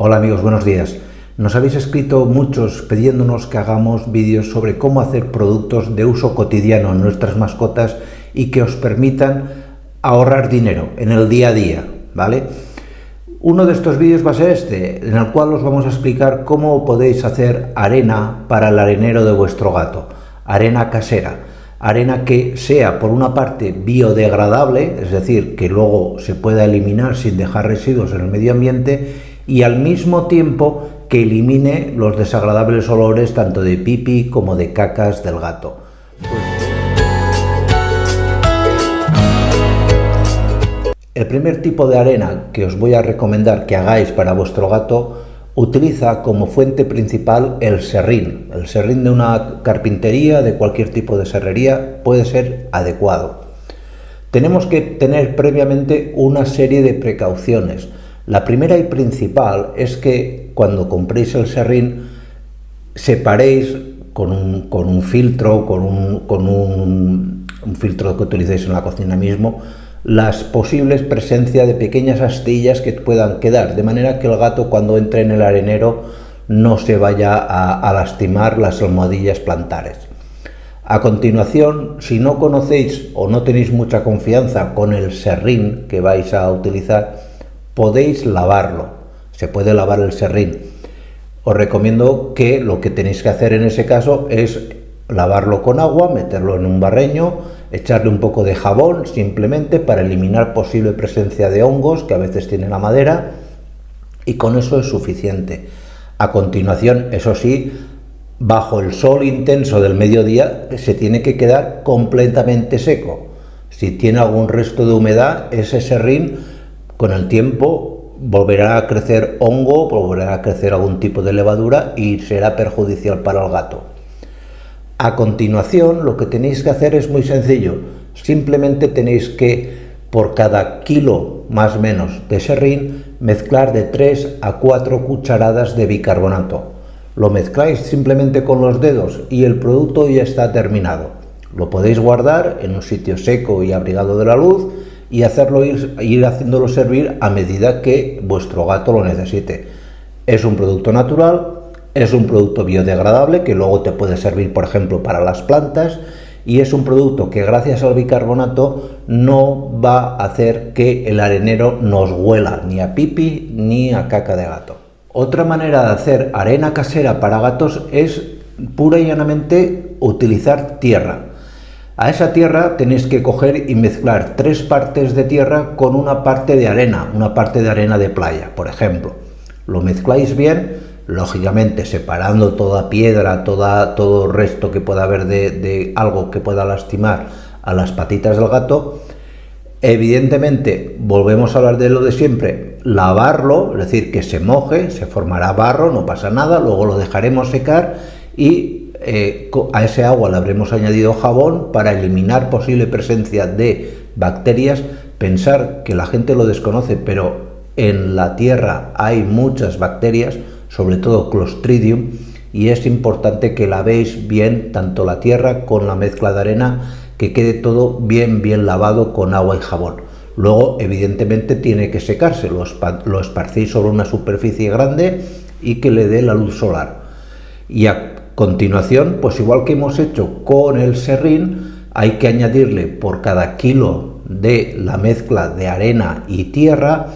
Hola amigos, buenos días. Nos habéis escrito muchos pidiéndonos que hagamos vídeos sobre cómo hacer productos de uso cotidiano en nuestras mascotas y que os permitan ahorrar dinero en el día a día, ¿vale? Uno de estos vídeos va a ser este, en el cual os vamos a explicar cómo podéis hacer arena para el arenero de vuestro gato, arena casera, arena que sea por una parte biodegradable, es decir, que luego se pueda eliminar sin dejar residuos en el medio ambiente, y al mismo tiempo que elimine los desagradables olores tanto de pipí como de cacas del gato. El primer tipo de arena que os voy a recomendar que hagáis para vuestro gato utiliza como fuente principal el serrín. El serrín de una carpintería, de cualquier tipo de serrería, puede ser adecuado. Tenemos que tener previamente una serie de precauciones. La primera y principal es que cuando compréis el serrín separéis con un filtro, con un filtro que utilicéis en la cocina mismo, las posibles presencias de pequeñas astillas que puedan quedar, de manera que el gato cuando entre en el arenero no se vaya a lastimar las almohadillas plantares. A continuación, si no conocéis o no tenéis mucha confianza con el serrín que vais a utilizar, podéis lavarlo, se puede lavar el serrín. Os recomiendo que lo que tenéis que hacer en ese caso es lavarlo con agua, meterlo en un barreño, echarle un poco de jabón simplemente para eliminar posible presencia de hongos que a veces tiene la madera, y con eso es suficiente. A continuación, eso sí, bajo el sol intenso del mediodía se tiene que quedar completamente seco. Si tiene algún resto de humedad, ese serrín con el tiempo volverá a crecer hongo, volverá a crecer algún tipo de levadura y será perjudicial para el gato. A continuación, lo que tenéis que hacer es muy sencillo. Simplemente tenéis que, por cada kilo más o menos de serrín, mezclar de 3 a 4 cucharadas de bicarbonato. Lo mezcláis simplemente con los dedos y el producto ya está terminado. Lo podéis guardar en un sitio seco y abrigado de la luz y ir haciéndolo servir a medida que vuestro gato lo necesite. Es un producto natural, es un producto biodegradable que luego te puede servir, por ejemplo, para las plantas, y es un producto que gracias al bicarbonato no va a hacer que el arenero nos huela ni a pipi ni a caca de gato. Otra manera de hacer arena casera para gatos es pura y llanamente utilizar tierra. A esa tierra tenéis que coger y mezclar 3 partes de tierra con una parte de arena de playa, por ejemplo. Lo mezcláis bien, lógicamente separando toda piedra, todo resto que pueda haber de algo que pueda lastimar a las patitas del gato. Evidentemente, volvemos a hablar de lo de siempre, lavarlo, es decir, que se moje, se formará barro, no pasa nada, luego lo dejaremos secar y a ese agua le habremos añadido jabón para eliminar posible presencia de bacterias. Pensar que la gente lo desconoce, pero en la tierra hay muchas bacterias, sobre todo Clostridium, y es importante que lavéis bien tanto la tierra con la mezcla de arena, que quede todo bien lavado con agua y jabón. Luego, evidentemente, tiene que secarse, lo esparcéis sobre una superficie grande y que le dé la luz solar. Y a continuación, pues igual que hemos hecho con el serrín, hay que añadirle por cada kilo de la mezcla de arena y tierra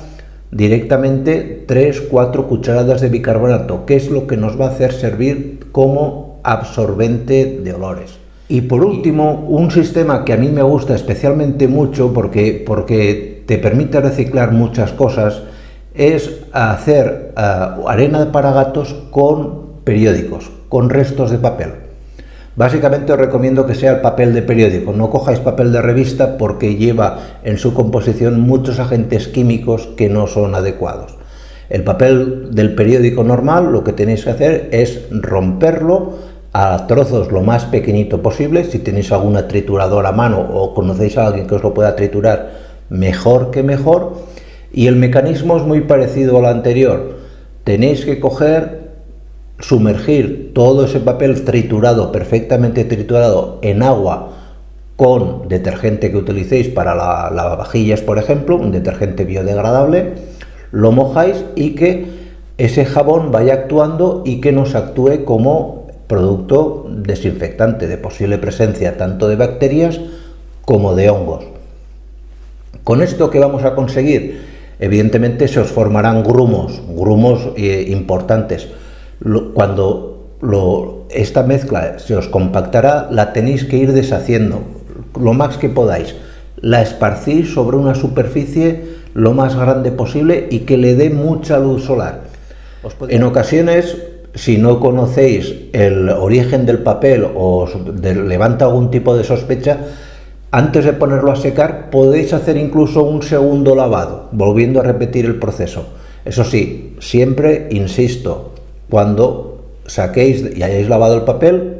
directamente 3-4 cucharadas de bicarbonato, que es lo que nos va a hacer servir como absorbente de olores. Y por último, un sistema que a mí me gusta especialmente mucho porque te permite reciclar muchas cosas, es hacer arena para gatos con periódicos, con restos de papel. Básicamente os recomiendo que sea el papel de periódico, no cojáis papel de revista porque lleva en su composición muchos agentes químicos que no son adecuados. El papel del periódico normal, lo que tenéis que hacer es romperlo a trozos lo más pequeñito posible. Si tenéis alguna trituradora a mano o conocéis a alguien que os lo pueda triturar, mejor que mejor. Y el mecanismo es muy parecido al anterior. Tenéis que sumergir todo ese papel triturado, perfectamente triturado, en agua con detergente que utilicéis para lavavajillas, por ejemplo, un detergente biodegradable, lo mojáis y que ese jabón vaya actuando y que nos actúe como producto desinfectante de posible presencia tanto de bacterias como de hongos. ¿Con esto qué vamos a conseguir? Evidentemente se os formarán grumos importantes. Cuando esta mezcla se os compactará, la tenéis que ir deshaciendo lo más que podáis. La esparcís sobre una superficie lo más grande posible y que le dé mucha luz solar. En ocasiones, si no conocéis el origen del papel o os levanta algún tipo de sospecha, antes de ponerlo a secar podéis hacer incluso un segundo lavado, volviendo a repetir el proceso. Eso sí, siempre, insisto, cuando saquéis y hayáis lavado el papel,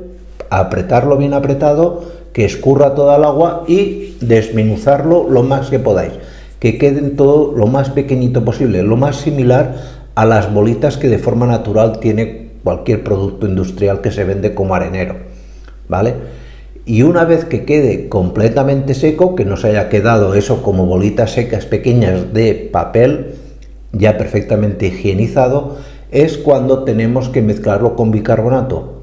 apretarlo bien apretado, que escurra toda el agua y desmenuzarlo lo más que podáis, que queden todo lo más pequeñito posible, lo más similar a las bolitas que de forma natural tiene cualquier producto industrial que se vende como arenero, ¿vale? Y una vez que quede completamente seco, que no se haya quedado eso como bolitas secas pequeñas de papel ya perfectamente higienizado, es cuando tenemos que mezclarlo con bicarbonato.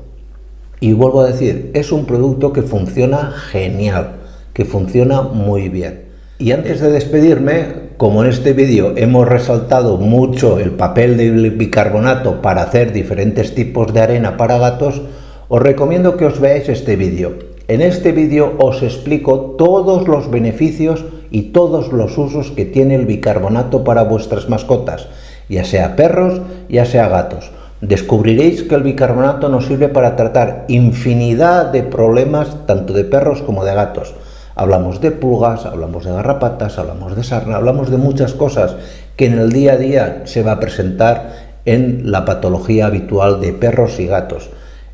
Y vuelvo a decir, es un producto que funciona genial, que funciona muy bien. Y antes de despedirme, como en este vídeo hemos resaltado mucho el papel del bicarbonato para hacer diferentes tipos de arena para gatos, os recomiendo que os veáis este vídeo. En este vídeo os explico todos los beneficios y todos los usos que tiene el bicarbonato para vuestras mascotas, ya sea perros, ya sea gatos. Descubriréis que el bicarbonato nos sirve para tratar infinidad de problemas tanto de perros como de gatos. Hablamos de pulgas, hablamos de garrapatas, hablamos de sarna, hablamos de muchas cosas que en el día a día se va a presentar en la patología habitual de perros y gatos.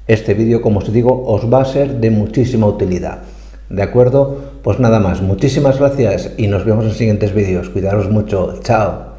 Este vídeo, como os digo, os va a ser de muchísima utilidad. ¿De acuerdo? Pues nada más. Muchísimas gracias y nos vemos en siguientes vídeos. Cuidaros mucho. Chao.